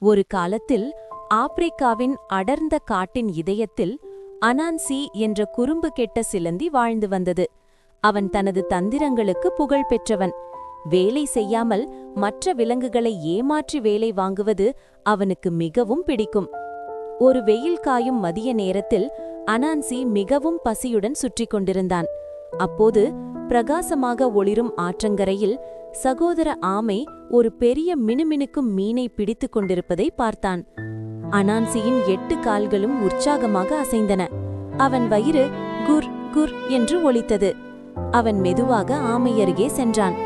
ஒரு காலத்தில் ஆப்பிரிக்காவின் அடர்ந்த காட்டின் இதயத்தில் அனான்சி என்ற குறும்பு கெட்ட சிலந்தி வாழ்ந்து வந்தது. அவன் தனது தந்திரங்களுக்கு புகழ் பெற்றவன். வேலை செய்யாமல் மற்ற விலங்குகளை ஏமாற்றி வேலை வாங்குவது அவனுக்கு மிகவும் பிடிக்கும். ஒரு வெயில் காயும் மதிய நேரத்தில் அனான்சி மிகவும் பசியுடன் சுற்றிக் கொண்டிருந்தான். அப்போது பிரகாசமாக ஒளிரும் ஆற்றங்கரையில் சகோதர ஆமை ஒரு பெரிய மினுமினுக்கும் மீனை பிடித்துக் கொண்டிருப்பதை பார்த்தான். அனான்சியின் 8 கால்களும் உற்சாகமாக அசைந்தன. அவன் வயிறு குர் குர் என்று ஒலித்தது. அவன் மெதுவாக ஆமை அருகே சென்றான்.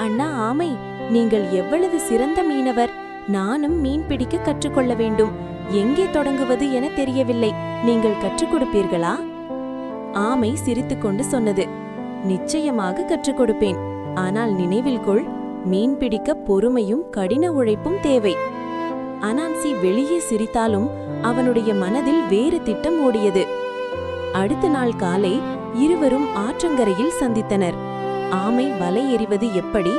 அண்ணா ஆமை, நீங்கள் எவ்வளவு சிறந்த மீனவர்! நானும் மீன் பிடிக்க கற்றுக்கொள்ள வேண்டும். எங்கே தொடங்குவது என தெரியவில்லை. நீங்கள் கற்றுக் கொடுப்பீர்களா? ஆமை சிரித்துக்கொண்டு சொன்னது, நிச்சயமாக கற்றுக் கொடுப்பேன். ஆனால் நினைவில் கொள், மீன் பிடிக்க பொறுமையும் கடின உழைப்பும் தேவை. அனான்சி வெளியே சிரித்தாலும் அவனுடைய மனதில் வேறு திட்டம் ஓடியது. அடுத்த நாள் காலை இருவரும் ஆற்றங்கரையில் சந்தித்தனர். ஆமை வலை எறிவது எப்படி,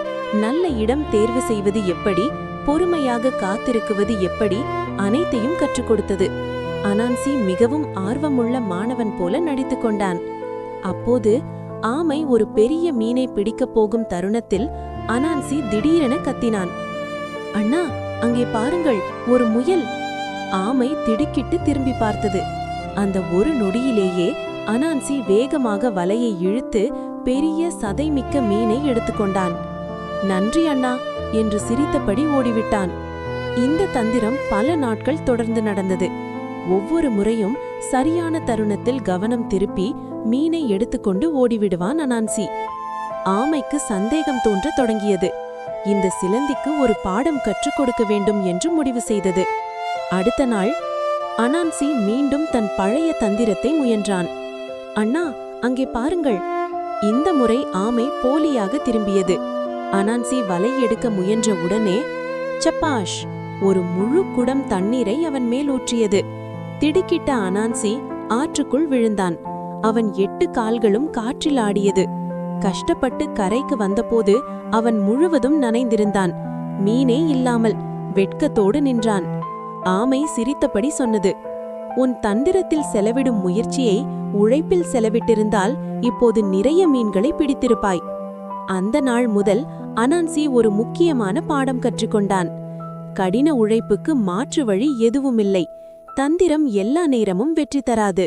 நல்ல இடம் தேர்வு செய்வது எப்படி, பொறுமையாக காத்திருக்குவது எப்படி, அனைத்தையும் கற்றுக் கொடுத்தது. அனான்சி மிகவும் ஆர்வமுள்ள மாணவன் போல நடித்துக் கொண்டான். அப்போது ஆமை ஒரு பெரிய மீனை பிடிக்கப் போகும் தருணத்தில் அனான்சி திடீரென கத்தினான். அண்ணா, அங்கே பாருங்கள், ஒரு முயல்! ஆமை திடுக்கிட்டு திரும்பி பார்த்தது. அந்த ஒரு நொடியிலேயே அனான்சி வேகமாக வலையை இழுத்து பெரிய சதைமிக்க மீனை எடுத்துக்கொண்டான். நன்றி அண்ணா என்று சிரித்தபடி ஓடிவிட்டான். இந்த தந்திரம் பல நாட்கள் தொடர்ந்து நடந்தது. ஒவ்வொரு முறையும் சரியான தருணத்தில் கவனம் திருப்பி மீனை எடுத்துக்கொண்டு ஓடிவிடுவான் அனான்சி. ஆமைக்கு சந்தேகம் தோன்ற தொடங்கியது. இந்த சிலந்திக்கு ஒரு பாடம் கற்றுக் கொடுக்க வேண்டும் என்று முடிவு செய்தது. அடுத்த நாள் அனான்சி மீண்டும் தன் பழைய தந்திரத்தை முயன்றான். அண்ணா, அங்கே பாருங்கள்! இந்த முறை ஆமை போலியாக திரும்பியது. அனான்சி வலை எடுக்க முயன்ற உடனே சப்பாஷ்! ஒரு முழு குடம் தண்ணீரை அவன் மேல் ஊற்றியது. திடுக்கிட்ட அனான்சி ஆற்றுக்குள் விழுந்தான். அவன் 8 கால்களும் காற்றில் ஆடியது. கஷ்டப்பட்டு கரைக்கு வந்தபோது அவன் முழுவதும் நனைந்திருந்தான். மீனே இல்லாமல் வெட்கத்தோடு நின்றான். ஆமை சிரித்தபடி சொன்னது, உன் தந்திரத்தில் செலவிடும் முயற்சியை உழைப்பில் செலவிட்டிருந்தால் இப்போது நிறைய மீன்களை பிடித்திருப்பாய். அந்த நாள் முதல் அனான்சி ஒரு முக்கியமான பாடம் கற்றுக்கொண்டான். கடின உழைப்புக்கு மாற்று வழி எதுவுமில்லை. தந்திரம் எல்லா நேரமும் வெற்றி தராது.